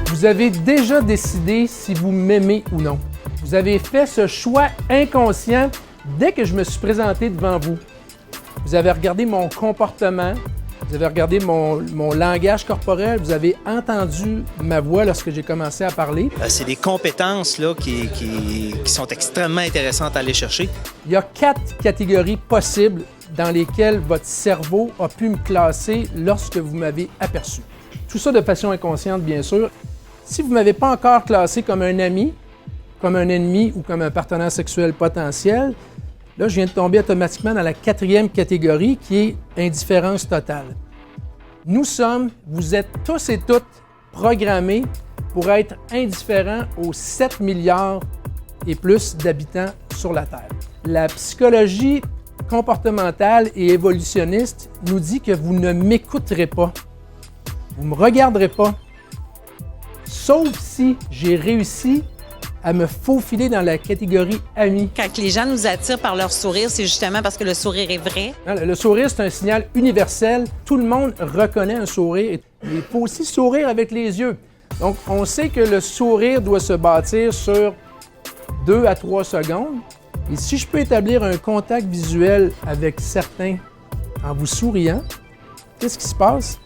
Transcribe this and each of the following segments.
Vous avez déjà décidé si vous m'aimez ou non. Vous avez fait ce choix inconscient dès que je me suis présenté devant vous. Vous avez regardé mon comportement, vous avez regardé mon langage corporel, vous avez entendu ma voix lorsque j'ai commencé à parler. C'est des compétences là, qui sont extrêmement intéressantes à aller chercher. Il y a 4 catégories possibles dans lesquelles votre cerveau a pu me classer lorsque vous m'avez aperçu. Tout ça de façon inconsciente, bien sûr. Si vous ne m'avez pas encore classé comme un ami, comme un ennemi ou comme un partenaire sexuel potentiel, là, je viens de tomber automatiquement dans la 4e catégorie qui est indifférence totale. Vous êtes tous et toutes programmés pour être indifférents aux 7 milliards et plus d'habitants sur la Terre. La psychologie comportementale et évolutionniste nous dit que vous ne m'écouterez pas, vous ne me regarderez pas, sauf si j'ai réussi à me faufiler dans la catégorie ami. Quand les gens nous attirent par leur sourire, c'est justement parce que le sourire est vrai. Le sourire, c'est un signal universel. Tout le monde reconnaît un sourire. Il faut aussi sourire avec les yeux. Donc, on sait que le sourire doit se bâtir sur 2 à 3 secondes. Et si je peux établir un contact visuel avec certains en vous souriant, qu'est-ce qui se passe?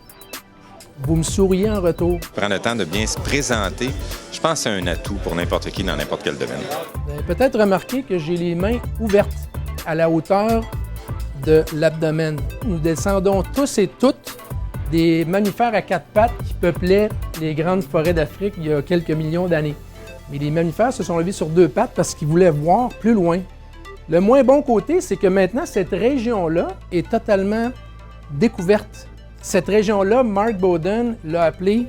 Vous me souriez en retour. Prendre le temps de bien se présenter, je pense que c'est un atout pour n'importe qui dans n'importe quel domaine. Vous avez peut-être remarqué que j'ai les mains ouvertes à la hauteur de l'abdomen. Nous descendons tous et toutes des mammifères à 4 pattes qui peuplaient les grandes forêts d'Afrique il y a quelques millions d'années. Mais les mammifères se sont levés sur 2 pattes parce qu'ils voulaient voir plus loin. Le moins bon côté, c'est que maintenant, cette région-là est totalement découverte. Cette région-là, Mark Bowden l'a appelée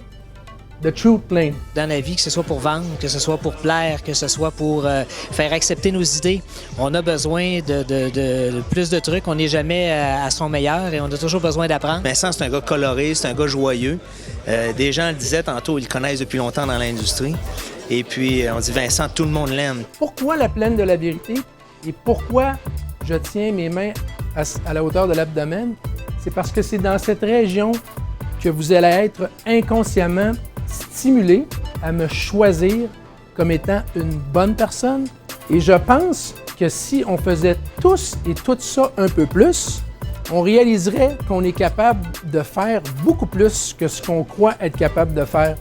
The Truth Plane. Dans la vie, que ce soit pour vendre, que ce soit pour plaire, que ce soit pour faire accepter nos idées, on a besoin de plus de trucs. On n'est jamais à son meilleur et on a toujours besoin d'apprendre. Vincent, c'est un gars coloré, c'est un gars joyeux. Des gens le disaient tantôt, ils le connaissent depuis longtemps dans l'industrie. Et puis, on dit Vincent, tout le monde l'aime. Pourquoi la plaine de la vérité et pourquoi je tiens mes mains à la hauteur de l'abdomen? C'est parce que c'est dans cette région que vous allez être inconsciemment stimulé à me choisir comme étant une bonne personne. Et je pense que si on faisait tous et tout ça un peu plus, on réaliserait qu'on est capable de faire beaucoup plus que ce qu'on croit être capable de faire.